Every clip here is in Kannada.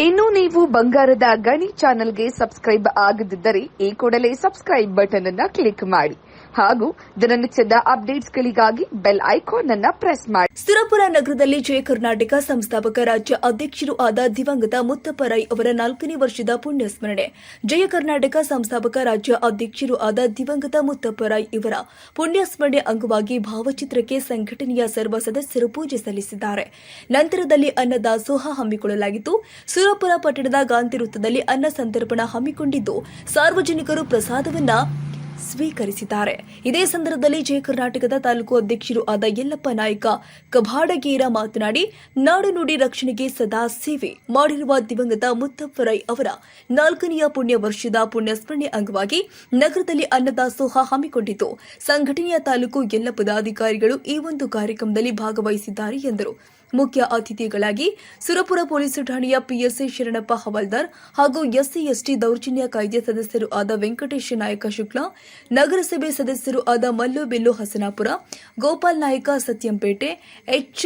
ಇನ್ನು ನೀವು ಬಂಗಾರದ ಗಣಿ ಚಾನೆಲ್ಗೆ ಸಬ್ಸ್ಕ್ರೈಬ್ ಆಗದಿದ್ದರೆ ಈ ಕೂಡಲೇ ಸಬ್ಸ್ಕ್ರೈಬ್ ಬಟನ್ ಅನ್ನು ಕ್ಲಿಕ್ ಮಾಡಿ ಹಾಗೂ ದಿನನಿತ್ಯದ ಅಪ್ಡೇಟ್ಸ್ಗಳಿಗಾಗಿ ಬೆಲ್ ಐಕಾನ್ ಅನ್ನು ಪ್ರೆಸ್ ಮಾಡಿ. ಸುರಪುರ ನಗರದಲ್ಲಿ ಜಯ ಕರ್ನಾಟಕ ಸಂಸ್ಥಾಪಕ ರಾಜ್ಯ ಅಧ್ಯಕ್ಷರು ಆದ ದಿವಂಗತ ಮುತ್ತಪ್ಪ ರೈ ಅವರ 4ನೇ ವರ್ಷದ ಪುಣ್ಯ ಸ್ಮರಣೆ. ಜಯ ಕರ್ನಾಟಕ ಸಂಸ್ಥಾಪಕ ರಾಜ್ಯ ಅಧ್ಯಕ್ಷರು ಆದ ದಿವಂಗತ ಮುತ್ತಪ್ಪ ರೈ ಇವರ ಪುಣ್ಯ ಸ್ಮರಣೆ ಅಂಗವಾಗಿ ಭಾವಚಿತ್ರಕ್ಕೆ ಸಂಘಟನೆಯ ಸರ್ವ ಸದಸ್ಯರು ಪೂಜೆ ಸಲ್ಲಿಸಿದ್ದಾರೆ. ನಂತರದಲ್ಲಿ ಅನ್ನದಾಸೋಹ ಹಮ್ಮಿಕೊಳ್ಳಲಾಗಿತ್ತು. ಸುರಪುರ ಪಟ್ಟಣದ ಗಾಂಧಿ ವೃತ್ತದಲ್ಲಿ ಅನ್ನ ಸಂತರ್ಪಣಾ ಹಮ್ಮಿಕೊಂಡಿದ್ದು ಸಾರ್ವಜನಿಕರು ಪ್ರಸಾದವನ್ನ ಸ್ವೀಕರಿಸಿದ್ದಾರೆ. ಇದೇ ಸಂದರ್ಭದಲ್ಲಿ ಜಯ ಕರ್ನಾಟಕದ ತಾಲೂಕು ಅಧ್ಯಕ್ಷರು ಆದ ಯಲ್ಲಪ್ಪ ನಾಯಕ ಕಬಾಡಗೇರ ಮಾತನಾಡಿ, ನಾಡು ನುಡಿ ರಕ್ಷಣೆಗೆ ಸದಾ ಸೇವೆ ಮಾಡಿರುವ ದಿವಂಗತ ಮುತ್ತಪ್ಪ ರೈ ಅವರ 4ನೇ ಪುಣ್ಯ ವರ್ಷದ ಪುಣ್ಯಸ್ಮರಣೆ ಅಂಗವಾಗಿ ನಗರದಲ್ಲಿ ಅನ್ನದಾಸೋಹ ಹಮ್ಮಿಕೊಂಡಿದ್ದು ಸಂಘಟನೆಯ ತಾಲೂಕು ಎಲ್ಲ ಪದಾಧಿಕಾರಿಗಳು ಈ ಒಂದು ಕಾರ್ಯಕ್ರಮದಲ್ಲಿ ಭಾಗವಹಿಸಿದ್ದಾರೆ ಎಂದರು. ಮುಖ್ಯ ಅತಿಥಿಗಳಾಗಿ ಸುರಪುರ ಪೊಲೀಸ್ ಠಾಣೆಯ ಪಿಎಸ್ಐ ಶರಣಪ್ಪ ಹವಾಲ್ದಾರ್ ಹಾಗೂ ಎಸ್ಸಿ ಎಸ್ಟಿ ದೌರ್ಜನ್ಯ ಕಾಯ್ದೆ ಸದಸ್ಯರು ಆದ ವೆಂಕಟೇಶ ನಾಯಕ ಶುಕ್ಲಾ, ನಗರಸಭೆ ಸದಸ್ಯರು ಆದ ಮಲ್ಲು ಬೆಲ್ಲು ಹಸನಾಪುರ, ಗೋಪಾಲ್ ನಾಯಕ ಸತ್ಯಂಪೇಟೆ, ಎಚ್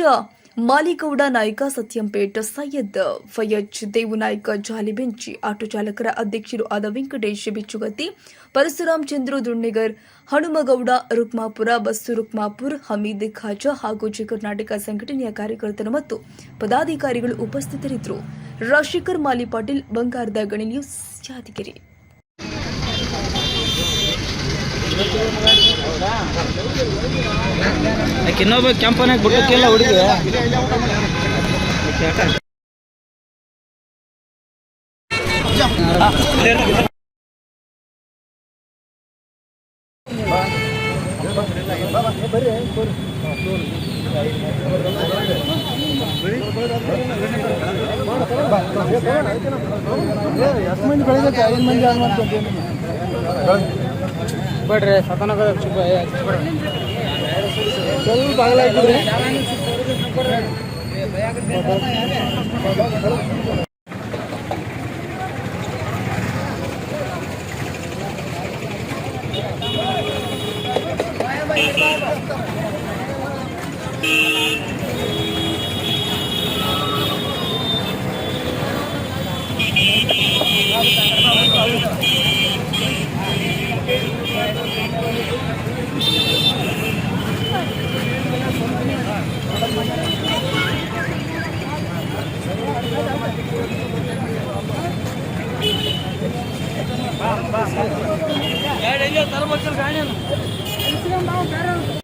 ಮಾಲಿಗೌಡ ನಾಯಕ ಸತ್ಯಂಪೇಟ್, ಸೈಯದ್ ಫಯಜ್ ದೇವು ನಾಯಕ ಜಾಲಿಬೆಂಚಿ, ಆಟೋ ಚಾಲಕರ ಅಧ್ಯಕ್ಷರು ಆದ ವೆಂಕಟೇಶ್ ಬಿಚ್ಚುಗತ್ತಿ, ಪರಶುರಾಮ್ ಚಂದ್ರು ದುಣ್ಣೆಗರ್, ಹನುಮಗೌಡ ರುಕ್ಮಾಪುರ, ಬಸ್ಸು ರುಕ್ಮಾಪುರ್, ಹಮೀದ್ ಖಾಜಾ ಹಾಗೂ ಜಯ ಕರ್ನಾಟಕ ಸಂಘಟನೆಯ ಕಾರ್ಯಕರ್ತರು ಮತ್ತು ಪದಾಧಿಕಾರಿಗಳು ಉಪಸ್ಥಿತರಿದ್ದರು. ರಾಜಶೇಖರ್ ಮಾಲಿ ಪಾಟೀಲ್, ಬಂಗಾರದ ಗಣಿ ನ್ಯೂಸ್, ಯಾದಗಿರಿ. ಇನ್ನೊಬ್ಬ ಕ್ಯಾಂಪನಾಗ ಬಿಟ್ಟಕ್ಕೆಲ್ಲ ಹುಡುಗಿ ಬೇಡ್ರಿ ಸತನಗ ಬಾಗಲಾಗ್ರಿ ತರ